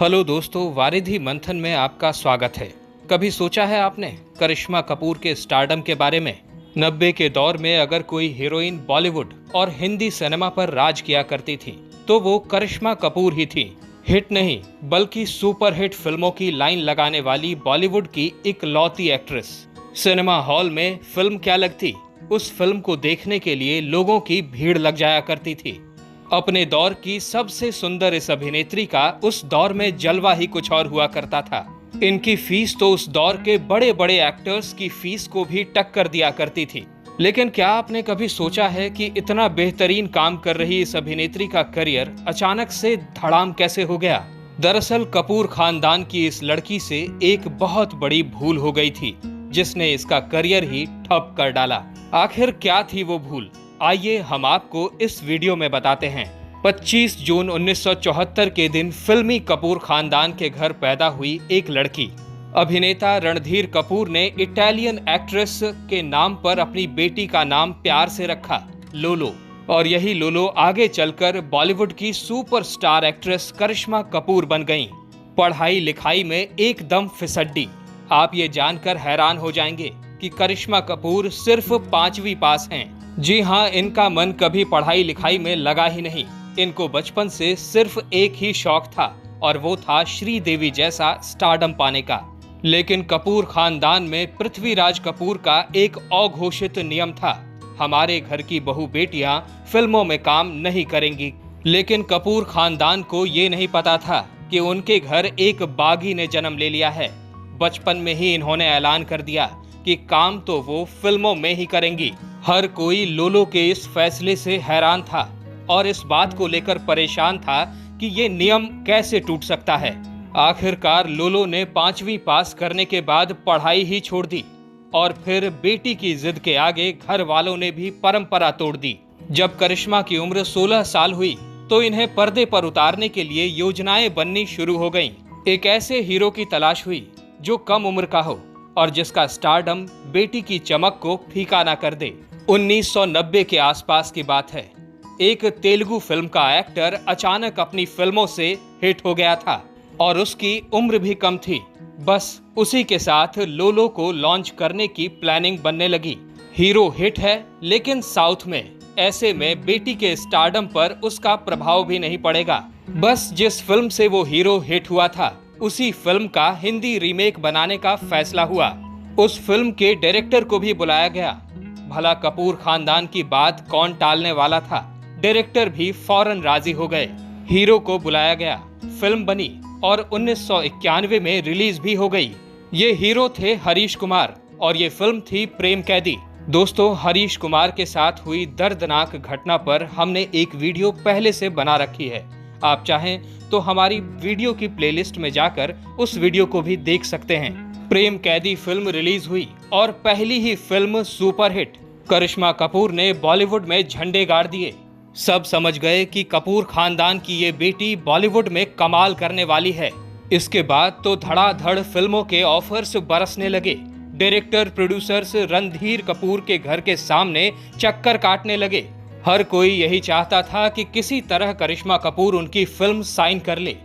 Hello दोस्तों, वारिधि मंथन में आपका स्वागत है। कभी सोचा है आपने करिश्मा कपूर के स्टारडम के बारे में? 90 के दौर में अगर कोई हीरोइन बॉलीवुड और हिंदी सिनेमा पर राज किया करती थी तो वो करिश्मा कपूर ही थी। हिट नहीं बल्कि सुपरहिट फिल्मों की लाइन लगाने वाली बॉलीवुड की इकलौती एक्ट्रेस। सिनेमा हॉल में फिल्म क्या लगती, उस फिल्म को देखने के लिए लोगों की भीड़ लग जाया करती थी। अपने दौर की सबसे सुंदर इस अभिनेत्री का उस दौर में जलवा ही कुछ और हुआ करता था। इनकी फीस तो उस दौर के बड़े बड़े एक्टर्स की फीस को भी टक्कर दिया करती थी। लेकिन क्या आपने कभी सोचा है कि इतना बेहतरीन काम कर रही इस अभिनेत्री का करियर अचानक से धड़ाम कैसे हो गया? दरअसल कपूर खानदान की इस लड़की से एक बहुत बड़ी भूल हो गई थी जिसने इसका करियर ही ठप कर डाला। आखिर क्या थी वो भूल, आइए हम आपको इस वीडियो में बताते हैं। 25 जून 1974 के दिन फिल्मी कपूर खानदान के घर पैदा हुई एक लड़की। अभिनेता रणधीर कपूर ने इटालियन एक्ट्रेस के नाम पर अपनी बेटी का नाम प्यार से रखा लोलो, और यही लोलो आगे चलकर बॉलीवुड की सुपरस्टार एक्ट्रेस करिश्मा कपूर बन गईं। पढ़ाई लिखाई में एकदम फिसड्डी। आप ये जानकर हैरान हो जाएंगे कि करिश्मा कपूर सिर्फ 5वीं पास हैं। जी हाँ, इनका मन कभी पढ़ाई लिखाई में लगा ही नहीं। इनको बचपन से सिर्फ एक ही शौक था और वो था श्रीदेवी जैसा स्टारडम पाने का। लेकिन कपूर खानदान में पृथ्वीराज कपूर का एक अघोषित नियम था, हमारे घर की बहू बेटियां फिल्मों में काम नहीं करेंगी। लेकिन कपूर खानदान को ये नहीं पता था कि उनके घर एक बागी ने जन्म ले लिया है। बचपन में ही इन्होंने ऐलान कर दिया कि काम तो वो फिल्मों में ही करेंगी। हर कोई लोलो के इस फैसले से हैरान था और इस बात को लेकर परेशान था कि ये नियम कैसे टूट सकता है। आखिरकार लोलो ने 5वीं पास करने के बाद पढ़ाई ही छोड़ दी और फिर बेटी की जिद के आगे घर वालों ने भी परंपरा तोड़ दी। जब करिश्मा की उम्र 16 साल हुई तो इन्हें पर्दे पर उतारने के लिए योजनाएं बननी शुरू हो गईं। एक ऐसे हीरो की तलाश हुई जो कम उम्र का हो और जिसका स्टारडम बेटी की चमक को फीका ना कर दे। 1990 के आसपास की बात है। एक तेलुगु फिल्म का एक्टर अचानक अपनी फिल्मों से हिट हो गया था और उसकी उम्र भी कम थी। बस उसी के साथ लोलो को लॉन्च करने की प्लानिंग बनने लगी। हीरो हिट है लेकिन साउथ में, ऐसे में बेटी के स्टारडम पर उसका प्रभाव भी नहीं पड़ेगा। बस जिस फिल्म से वो हीरो हिट हुआ था उसी फिल्म का हिंदी रीमेक बनाने का फैसला हुआ। उस फिल्म के डायरेक्टर को भी बुलाया गया। भला कपूर खानदान की बात कौन टालने वाला था। डायरेक्टर भी फौरन राजी हो गए। हीरो को बुलाया गया, फिल्म बनी और 1991 में रिलीज भी हो गई। ये हीरो थे हरीश कुमार और ये फिल्म थी प्रेम कैदी। दोस्तों, हरीश कुमार के साथ हुई दर्दनाक घटना पर हमने एक वीडियो पहले से बना रखी है। आप चाहें तो हमारी वीडियो की प्लेलिस्ट में जाकर उस वीडियो को भी देख सकते हैं। प्रेम कैदी फिल्म रिलीज हुई और पहली ही फिल्म सुपरहिट। करिश्मा कपूर ने बॉलीवुड में झंडे गाड़ दिए। सब समझ गए कि कपूर खानदान की ये बेटी बॉलीवुड में कमाल करने वाली है। इसके बाद तो धड़ाधड़ फिल्मों के ऑफर्स बरसने लगे। डायरेक्टर प्रोड्यूसर्स रणधीर कपूर के घर के सामने चक्कर काटने लगे। हर कोई यही चाहता था कि किसी तरह करिश्मा कपूर उनकी फिल्म साइन कर ले।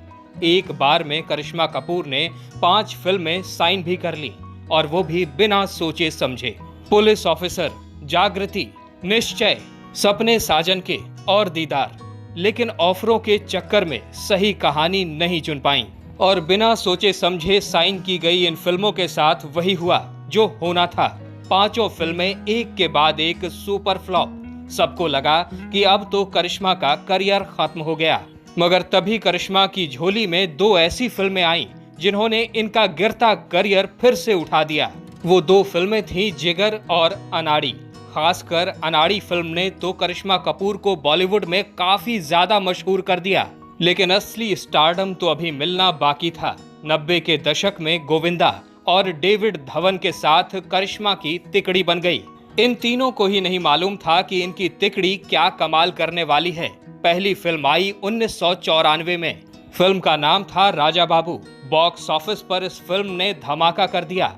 एक बार में करिश्मा कपूर ने 5 फिल्में साइन भी कर ली और वो भी बिना सोचे समझे। पुलिस ऑफिसर, जागृति, निश्चय, सपने साजन के और दीदार। लेकिन ऑफरों के चक्कर में सही कहानी नहीं चुन पाई और बिना सोचे समझे साइन की गई इन फिल्मों के साथ वही हुआ जो होना था। 5 फिल्में एक के बाद एक सुपर फ्लॉप। सबको लगा कि अब तो करिश्मा का करियर खत्म हो गया। मगर तभी करिश्मा की झोली में 2 ऐसी फिल्में आईं जिन्होंने इनका गिरता करियर फिर से उठा दिया। वो 2 फिल्में थीं जिगर और अनाड़ी। खासकर अनाड़ी फिल्म ने तो करिश्मा कपूर को बॉलीवुड में काफी ज्यादा मशहूर कर दिया। लेकिन असली स्टारडम तो अभी मिलना बाकी था। 90 के दशक में गोविंदा और डेविड धवन के साथ करिश्मा की तिकड़ी बन गई। इन तीनों को ही नहीं मालूम था कि इनकी तिकड़ी क्या कमाल करने वाली है। पहली फिल्म आई 1994 में। फिल्म का नाम था राजा बाबू। बॉक्स ऑफिस पर इस फिल्म ने धमाका कर दिया।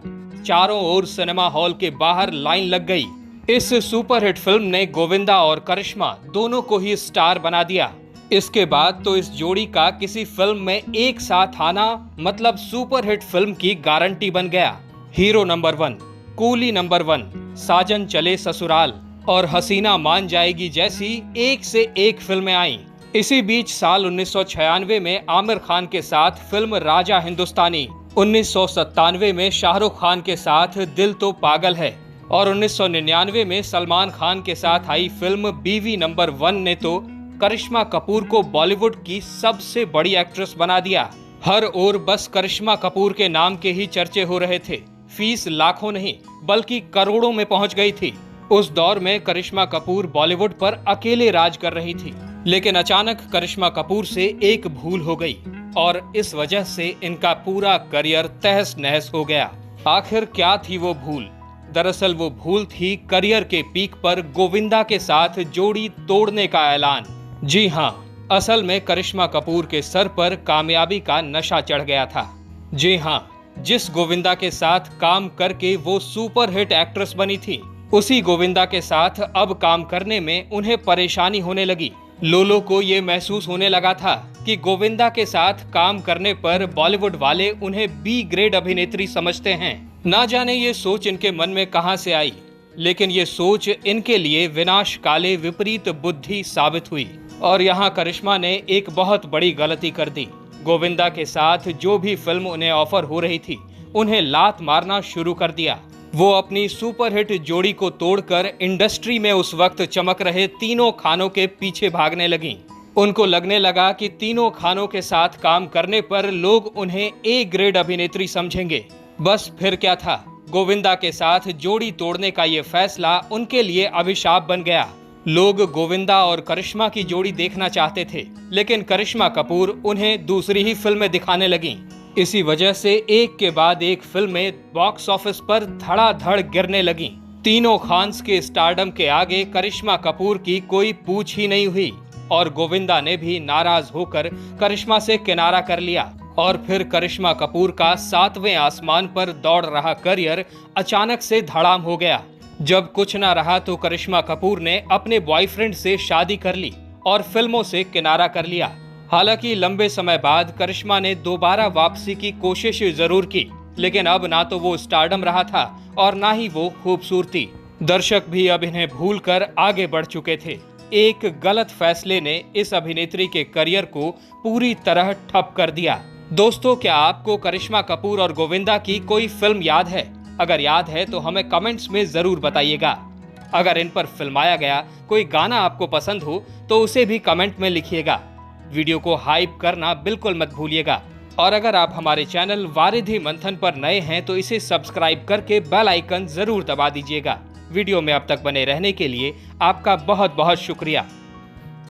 चारों ओर सिनेमा हॉल के बाहर लाइन लग गई। इस सुपरहिट फिल्म ने गोविंदा और करिश्मा दोनों को ही स्टार बना दिया। इसके बाद तो इस जोड़ी का किसी फिल्म में एक साथ आना मतलब सुपरहिट फिल्म की गारंटी बन गया। हीरो नंबर 1, कूली नंबर 1, साजन चले ससुराल और हसीना मान जाएगी जैसी एक से एक फिल्में आईं। इसी बीच साल 1996 में आमिर खान के साथ फिल्म राजा हिंदुस्तानी, 1997 में शाहरुख खान के साथ दिल तो पागल है और 1999 में सलमान खान के साथ आई फिल्म बीवी नंबर 1 ने तो करिश्मा कपूर को बॉलीवुड की सबसे बड़ी एक्ट्रेस बना दिया। हर ओर बस करिश्मा कपूर के नाम के ही चर्चे हो रहे थे। फीस लाखों नहीं बल्कि करोड़ों में पहुंच गई थी। उस दौर में करिश्मा कपूर बॉलीवुड पर अकेले राज कर रही थी, लेकिन अचानक करिश्मा कपूर से एक भूल हो गई और इस वजह से इनका पूरा करियर तहस नहस हो गया। आखिर क्या थी वो भूल? दरअसल वो भूल थी करियर के पीक पर गोविंदा के साथ जोड़ी तोड़ने का ऐलान। जी हाँ, असल में करिश्मा कपूर के सर पर कामयाबी का नशा चढ़ गया था। जी हाँ, जिस गोविंदा के साथ काम करके वो सुपरहिट एक्ट्रेस बनी थी, उसी गोविंदा के साथ अब काम करने में उन्हें परेशानी होने लगी। लोलो को ये महसूस होने लगा था कि गोविंदा के साथ काम करने पर बॉलीवुड वाले उन्हें बी ग्रेड अभिनेत्री समझते हैं। ना जाने ये सोच इनके मन में कहां से आई, लेकिन ये सोच इनके लिए विनाशकाले विपरीत बुद्धि साबित हुई और यहाँ करिश्मा ने एक बहुत बड़ी गलती कर दी। गोविंदा के साथ जो भी फिल्म उन्हें ऑफर हो रही थी, उन्हें लात मारना शुरू कर दिया। वो अपनी सुपरहिट जोड़ी को तोड़कर इंडस्ट्री में उस वक्त चमक रहे तीनों खानों के पीछे भागने लगीं। उनको लगने लगा कि तीनों खानों के साथ काम करने पर लोग उन्हें ए ग्रेड अभिनेत्री समझेंगे। बस फिर क्या था, गोविंदा के साथ जोड़ी तोड़ने का ये फैसला उनके लिए अभिशाप बन गया। लोग गोविंदा और करिश्मा की जोड़ी देखना चाहते थे, लेकिन करिश्मा कपूर उन्हें दूसरी ही फिल्में दिखाने लगीं। इसी वजह से एक के बाद एक फिल्में बॉक्स ऑफिस पर धड़ाधड़ गिरने लगीं। तीनों खान्स के स्टारडम के आगे करिश्मा कपूर की कोई पूछ ही नहीं हुई और गोविंदा ने भी नाराज होकर करिश्मा से किनारा कर लिया। और फिर करिश्मा कपूर का 7वें आसमान पर दौड़ रहा करियर अचानक से धड़ाम हो गया। जब कुछ ना रहा तो करिश्मा कपूर ने अपने बॉयफ्रेंड से शादी कर ली और फिल्मों से किनारा कर लिया। हालांकि लंबे समय बाद करिश्मा ने दोबारा वापसी की कोशिश जरूर की, लेकिन अब ना तो वो स्टारडम रहा था और ना ही वो खूबसूरती। दर्शक भी अब इन्हें भूलकर आगे बढ़ चुके थे। एक गलत फैसले ने इस अभिनेत्री के करियर को पूरी तरह ठप कर दिया। दोस्तों, क्या आपको करिश्मा कपूर और गोविंदा की कोई फिल्म याद है? अगर याद है तो हमें कमेंट्स में जरूर बताइएगा। अगर इन पर फिल्माया गया कोई गाना आपको पसंद हो तो उसे भी कमेंट में लिखिएगा। वीडियो को हाइप करना बिल्कुल मत भूलिएगा। और अगर आप हमारे चैनल वारिधि मंथन पर नए हैं तो इसे सब्सक्राइब करके बेल आइकन जरूर दबा दीजिएगा। वीडियो में अब तक बने रहने के लिए आपका बहुत बहुत शुक्रिया।